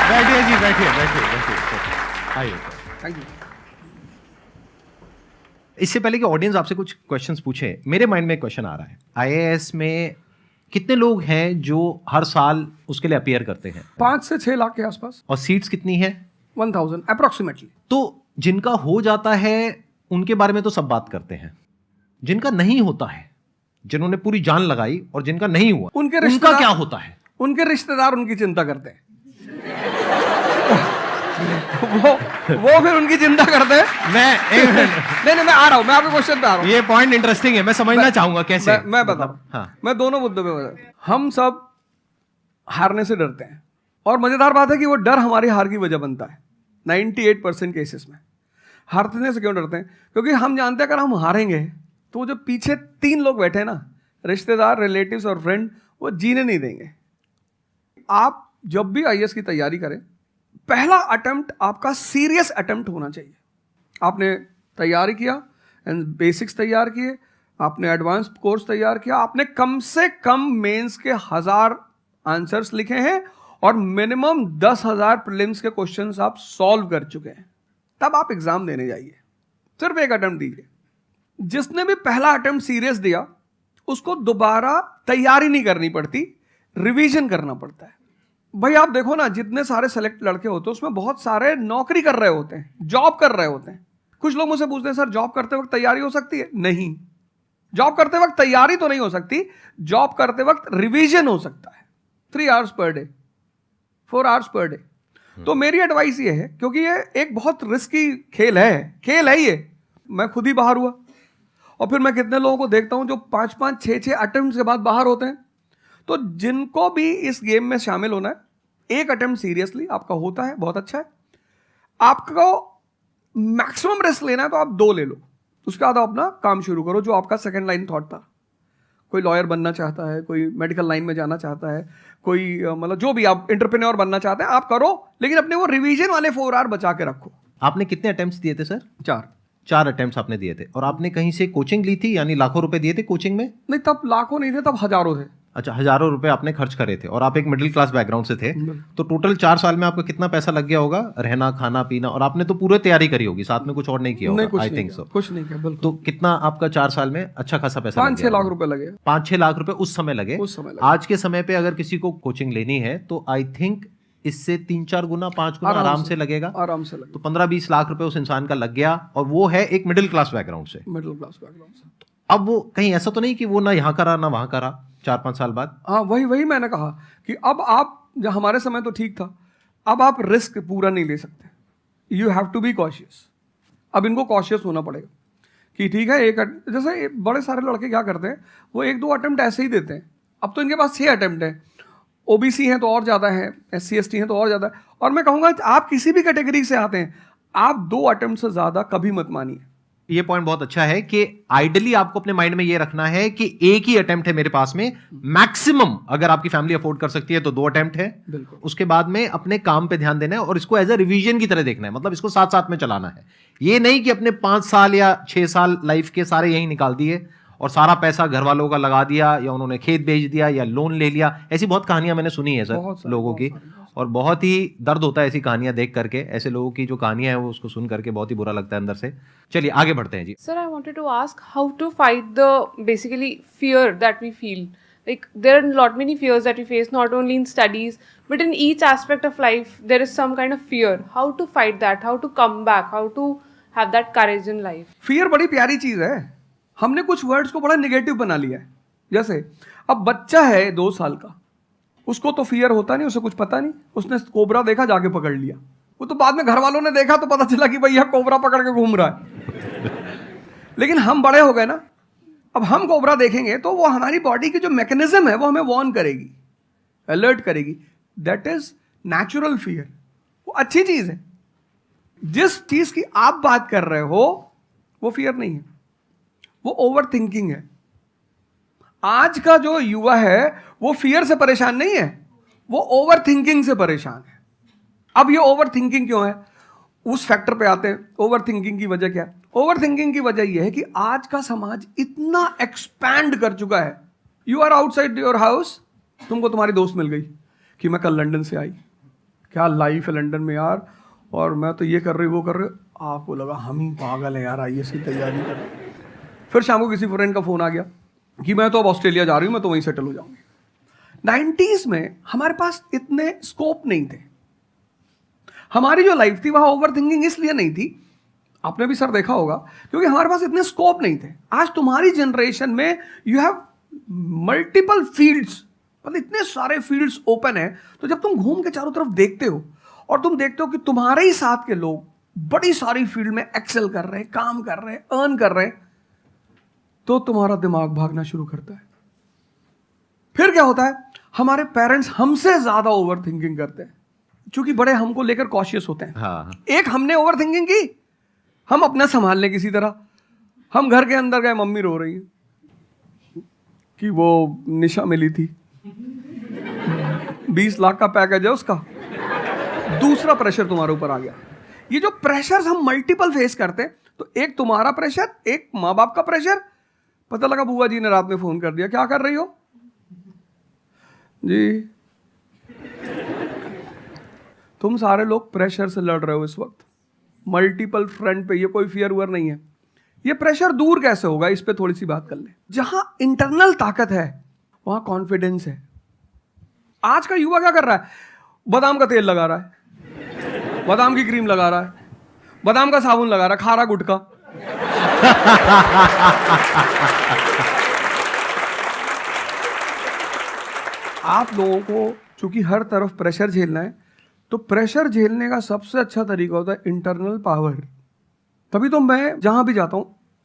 बैठिए जी, बैठिए। आइए। Thank you. इससे पहले कि ऑडियंस आपसे कुछ क्वेश्चंस पूछे, मेरे माइंड में एक क्वेश्चन आ रहा है। आईएएस में कितने लोग हैं जो हर साल उसके लिए अपीयर करते हैं? 5 से 6 लाख के आसपास। और सीट्स कितनी है? 1000 अप्रोक्सीमेटली। तो जिनका हो जाता है उनके बारे में तो सब बात करते हैं, जिनका नहीं होता है, जिन्होंने पूरी जान लगाई और जिनका नहीं हुआ, उनका क्या होता है? उनके रिश्तेदार उनकी चिंता करते हैं। वो फिर उनकी चिंता करते हैं। नहीं, मैं आ रहा हूं, मैं आपके क्वेश्चन पे आ रहा हूं। ये पॉइंट इंटरेस्टिंग है, मैं समझना चाहूंगा कैसे। मैं बताऊं। हाँ। मैं दोनों मुद्दों पे बता। हम सब हारने से डरते हैं, और मजेदार बात है कि वो डर हमारी हार की वजह बनता है। 98% केसेस में हारने से क्यों डरते हैं? क्योंकि हम जानते हैं अगर हम हारेंगे तो वो जो पीछे 3 लोग बैठे हैं ना, रिश्तेदार, रिलेटिव्स और फ्रेंड, वो जीने नहीं देंगे। आप जब भी आईएएस की तैयारी करें, पहला अटेम्प्ट आपका सीरियस अटेम्प्ट होना चाहिए। आपने तैयारी किया, बेसिक्स तैयार किए, आपने एडवांस कोर्स तैयार किया, आपने कम से कम मेंस के 1000 आंसर्स लिखे हैं और मिनिमम 10,000 प्रीलिम्स के क्वेश्चंस आप सॉल्व कर चुके हैं, तब आप एग्जाम देने जाइए। सिर्फ एक अटेम्प्ट दीजिए। जिसने भी पहला अटेम्प्ट सीरियस दिया उसको दोबारा तैयारी नहीं करनी पड़ती, रिवीजन करना पड़ता है। भाई आप देखो ना, जितने सारे सेलेक्ट लड़के होते हैं उसमें बहुत सारे नौकरी कर रहे होते हैं, जॉब कर रहे होते हैं। कुछ लोग मुझसे पूछते हैं सर जॉब करते वक्त तैयारी हो सकती है? नहीं, जॉब करते वक्त तैयारी तो नहीं हो सकती, जॉब करते वक्त रिवीजन हो सकता है। 3 hours per day, 4 hours per day. तो मेरी एडवाइस ये है, क्योंकि ये एक बहुत रिस्की खेल है ये। मैं खुद ही बाहर हुआ और फिर मैं कितने लोगों को देखता हूं जो 5-5, 6-6 अटेम्प्ट के बाद बाहर होते हैं। तो जिनको भी इस गेम में शामिल होना है, एक अटेम्प्ट सीरियसली आपका होता है, बहुत अच्छा है। आपको मैक्सिमम रिस्क लेना है तो आप 2 ले लो, उसके बाद आप अपना काम शुरू करो जो आपका सेकंड लाइन थॉट था। कोई लॉयर बनना चाहता है, कोई मेडिकल लाइन में जाना चाहता है, कोई मतलब जो भी आप एंटरप्रेन्योर बनना चाहते हैं आप करो, लेकिन अपने वो रिवीजन वाले 4 आवर बचा के रखो। आपने कितने अटेम्प्ट्स दिए थे सर? 4 अटेम्प्ट्स आपने दिए थे। और आपने कहीं से कोचिंग ली थी, यानी लाखों रुपए दिए थे कोचिंग में? नहीं, तब लाखों नहीं थे, तब हजारों थे। अच्छा, हजारों रुपए आपने खर्च करे थे और आप एक मिडिल क्लास बैकग्राउंड से थे। तो टोटल 4 साल में आपका कितना पैसा लग गया होगा? रहना, खाना, पीना, और आपने तो पूरी तैयारी करी होगी, साथ में कुछ और नहीं किया होगा? I think so. कुछ नहीं किया, बिल्कुल। तो कितना आपका 4 साल में अच्छा खासा पैसा? 5-6 लाख रुपए लगे। 5-6 लाख रुपए उस समय लगे। आज के समय पे अगर किसी को कोचिंग लेनी है तो आई थिंक इससे 3-4 गुना, 5 गुना आराम से लगेगा। आराम से लगेगा। तो 15-20 लाख रुपए उस इंसान का लग गया, और वो है एक मिडिल क्लास बैकग्राउंड से। अब वो कहीं ऐसा तो नहीं कि वो ना यहाँ करा ना वहां करा 4-5 साल बाद? हाँ, वही मैंने कहा कि अब आप, जब हमारे समय तो ठीक था, अब आप रिस्क पूरा नहीं ले सकते। You have to be cautious. अब इनको कॉशियस होना पड़ेगा कि ठीक है, जैसे बड़े सारे लड़के क्या करते हैं, वो 1-2 अटेम्प्ट ऐसे ही देते हैं। अब तो इनके पास 6 अटेम्प्ट हैं। ओबीसी हैं तो और ज़्यादा है, SC ST हैं तो और ज़्यादा है। और मैं कहूँगा आप किसी भी कैटेगरी से आते हैं, आप 2 अटेम्प्ट से ज़्यादा कभी मत मानिए। ये पॉइंट बहुत अच्छा है कि आइडियली आपको अपने माइंड में ये रखना है कि एक ही अटेम्प्ट है मेरे पास में, मैक्सिमम अगर आपकी फैमिली अफोर्ड कर सकती है तो 2 अटेम्प्ट है। उसके बाद में अपने काम पे ध्यान देना है और इसको एज अ रिवीजन की तरह देखना है, मतलब इसको साथ साथ में चलाना है। ये नहीं कि अपने 5 साल या 6 साल लाइफ के सारे यही निकाल दिए और सारा पैसा घर वालों का लगा दिया, या उन्होंने खेत बेच दिया या लोन ले लिया। ऐसी बहुत कहानियां मैंने सुनी है सर लोगों की, और बहुत ही दर्द होता है ऐसी कहानियां देख करके। ऐसे लोगों की जो कहानियां हैं वो उसको सुन करके बहुत ही बुरा लगता है अंदर से। चलिए आगे बढ़ते हैं जी। Sir, I wanted to ask how to fight the basically fear that we feel. Like there are lot many fears that we face, not only in studies but in each aspect of life. There is some kind of fear. How to fight that? How to come back? How to have that courage in life? Fear बड़ी प्यारी चीज है। हमने कुछ words को बड़ा negative बना लिया है। जैसे अब बच्चा है 2 साल का, उसको तो फियर होता नहीं, उसे कुछ पता नहीं, उसने कोबरा देखा जाके पकड़ लिया। वो तो बाद में घर वालों ने देखा तो पता चला कि भैया कोबरा पकड़ के घूम रहा है। लेकिन हम बड़े हो गए ना, अब हम कोबरा देखेंगे तो वो हमारी बॉडी की जो मैकेनिज्म है वो हमें वार्न करेगी, अलर्ट करेगी। That is natural fear. वो अच्छी चीज है। जिस चीज की आप बात कर रहे हो वो फियर नहीं है, वो ओवर थिंकिंग है। आज का जो युवा है वो फियर से परेशान नहीं है, वो ओवर थिंकिंग से परेशान है। अब ये ओवर थिंकिंग क्यों है, उस फैक्टर पे आते हैं। ओवर थिंकिंग की वजह क्या है? ओवर थिंकिंग की वजह यह है कि आज का समाज इतना एक्सपैंड कर चुका है। You are outside your house, तुमको तुम्हारी दोस्त मिल गई कि मैं कल लंदन से आई, क्या लाइफ है लंदन में यार, और मैं तो ये कर रही वो कर रही, आपको लगा हम ही पागल है यार, आईएएस की तैयारी कर रहे। फिर शाम को किसी फ्रेंड का फोन आ गया कि मैं तो अब ऑस्ट्रेलिया जा रही हूँ, मैं तो वहीं सेटल हो जाऊंगी। 90s में हमारे पास इतने स्कोप नहीं थे, हमारी जो लाइफ थी वहां ओवर थिंकिंग इसलिए नहीं थी, आपने भी सर देखा होगा, क्योंकि हमारे पास इतने स्कोप नहीं थे। आज तुम्हारी जनरेशन में यू हैव मल्टीपल फील्ड्स, मतलब इतने सारे फील्ड्स ओपन है। तो जब तुम घूम के चारों तरफ देखते हो और तुम देखते हो कि तुम्हारे ही साथ के लोग बड़ी सारी फील्ड में एक्सेल कर रहे हैं, काम कर रहे हैं, अर्न कर रहे हैं, तो तुम्हारा दिमाग भागना शुरू करता है। फिर क्या होता है, हमारे पेरेंट्स हमसे ज्यादा ओवर थिंकिंग करते हैं, क्योंकि बड़े हमको लेकर कॉशियस होते हैं। हाँ। एक हमने ओवर थिंकिंग की, हम अपना संभाल लें किसी तरह, हम घर के अंदर गए, मम्मी रो रही है कि वो निशा मिली थी, 20 लाख का पैकेज है उसका। दूसरा प्रेशर तुम्हारे ऊपर आ गया। ये जो प्रेशर्स हम मल्टीपल फेस करते हैं, तो एक तुम्हारा प्रेशर, एक माँ बाप का प्रेशर। पता लगा बुआ जी ने रात में फोन कर दिया, क्या कर रही हो जी, तुम सारे लोग प्रेशर से लड़ रहे हो इस वक्त, मल्टीपल फ्रंट पे। ये कोई फियर वुअर नहीं है। ये प्रेशर दूर कैसे होगा, इस पे थोड़ी सी बात कर ले। जहां इंटरनल ताकत है वहां कॉन्फिडेंस है। आज का युवा क्या कर रहा है, बादाम का तेल लगा रहा है, बादाम की क्रीम लगा रहा है, बादाम का साबुन लगा रहा है, खा रहा गुटखा। आप लोगों को चूंकि हर तरफ प्रेशर झेलना है, तो प्रेशर झेलने का सबसे अच्छा तरीका होता है इंटरनल पावर। तभी तो मैं जहां भी जाता हूं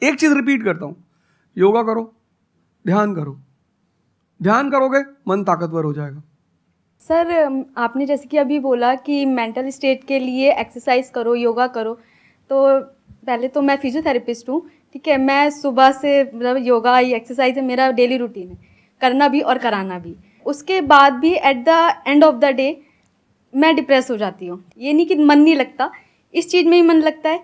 एक चीज रिपीट करता हूं, योगा करो, ध्यान करो। ध्यान करोगे मन ताकतवर हो जाएगा। सर आपने जैसे कि अभी बोला कि मेंटल स्टेट के लिए एक्सरसाइज करो, योगा करो, तो पहले तो मैं फिजियोथेरेपिस्ट हूँ, ठीक है। मैं सुबह से मतलब योगा एक्सरसाइज है मेरा डेली रूटीन है, करना भी और कराना भी। उसके बाद भी at the end of the day मैं डिप्रेस हो जाती हूँ। ये नहीं कि मन नहीं लगता, इस चीज़ में ही मन लगता है,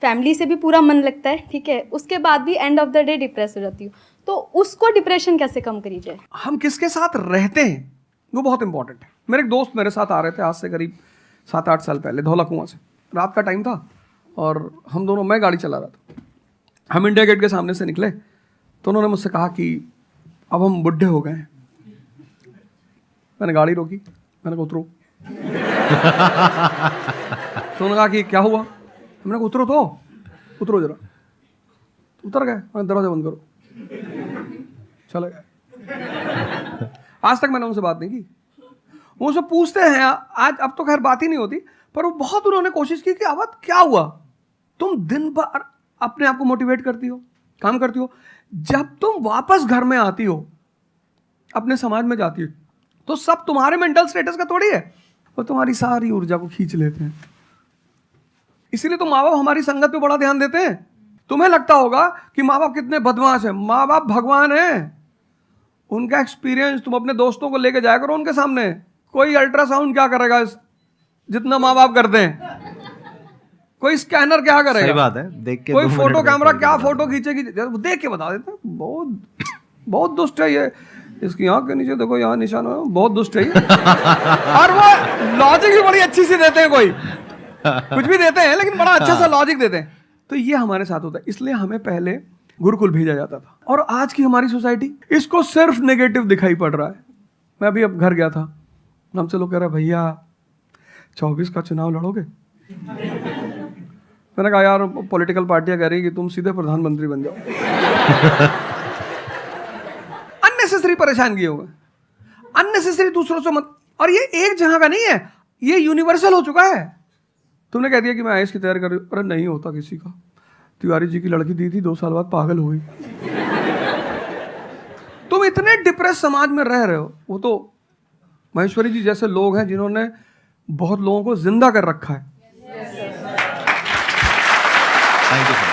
फैमिली से भी पूरा मन लगता है, ठीक है। उसके बाद भी end of the day depress हो जाती हूँ। तो उसको डिप्रेशन कैसे कम करी जाए? हम किसके साथ रहते हैं वो बहुत इंपॉर्टेंट है। मेरे एक दोस्त मेरे साथ आ रहे थे आज से करीब 7-8 साल पहले, धौला कुआं से। रात का टाइम था और हम दोनों, मैं गाड़ी चला रहा था, हम इंडिया गेट के सामने से निकले तो उन्होंने मुझसे कहा कि अब हम बुढ़े हो गए हैं। मैंने गाड़ी रोकी, मैंने कहा उतरो। तो उन्होंने कहा कि क्या हुआ, मैंने कहा उतरो, तो उतरो जरा। उतर गए, मैंने दरवाजा बंद करो, चले गए। आज तक मैंने उनसे बात नहीं की। वो उनसे पूछते हैं आज, अब तो खैर बात ही नहीं होती, पर वो बहुत उन्होंने कोशिश की कि अवध क्या हुआ, तुम दिन भर अपने आप को मोटिवेट करती हो, काम करती हो, जब तुम वापस घर में आती हो, अपने समाज में जाती हो, तो सब तुम्हारे मेंटल स्टेटस का थोड़ी है, वो तुम्हारी सारी ऊर्जा को खींच लेते हैं। इसीलिए तो माँ बाप हमारी संगत पे बड़ा ध्यान देते हैं। तुम्हें लगता होगा कि माँ बाप कितने बदमाश हैं, माँ बाप भगवान हैं। उनका एक्सपीरियंस तुम अपने दोस्तों को लेके जाया करो उनके सामने। कोई अल्ट्रासाउंड क्या करेगा जितना माँ बाप करते हैं, कोई स्कैनर क्या करेगा, सही बात है, देख के कोई 2 फोटो मिनट कैमरा में क्या फोटो खींचेगी, देख के बता देते हैं। बहुत बहुत दुष्ट है ये, इसकी आंख के नीचे देखो यहाँ निशान है, बहुत दुष्ट है ये। और वो लॉजिक भी बड़ी अच्छी सी देते हैं, कोई कुछ भी देते हैं लेकिन बड़ा अच्छा सा लॉजिक देते हैं। तो ये हमारे साथ होता है, इसलिए हमें पहले गुरुकुल भेजा जाता था। और आज की हमारी सोसाइटी इसको सिर्फ नेगेटिव दिखाई पड़ रहा है। मैं अभी अब घर गया था, हमसे लोग कह रहे भैया 24 का चुनाव लड़ोगे? मैंने कहा यार पॉलिटिकल पार्टियां कह रही कि तुम सीधे प्रधानमंत्री बन जाओ। अननेसेसरी परेशान किए हुए, अननेसेसरी दूसरों से मत। और ये एक जगह का नहीं है, ये यूनिवर्सल हो चुका है। तुमने कह दिया कि मैं आईएएस की तैयारी कर रही हूँ, अरे नहीं होता किसी का। तिवारी जी की लड़की दी थी, 2 साल बाद पागल हो गई। तुम इतने डिप्रेस समाज में रह रहे हो। वो तो महेश्वरी जी जैसे लोग हैं जिन्होंने बहुत लोगों को जिंदा कर रखा है। Thank you sir.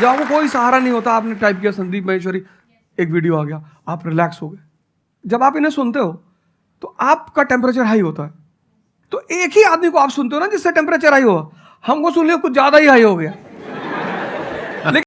जब आपको कोई सहारा नहीं होता, आपने टाइप किया संदीप महेश्वरी, एक वीडियो आ गया, आप रिलैक्स हो गए। जब आप इन्हें सुनते हो तो आपका टेम्परेचर हाई होता है। तो एक ही आदमी को आप सुनते हो ना जिससे टेम्परेचर हाई हुआ, हमको सुन लिया कुछ ज्यादा ही हाई हो गया।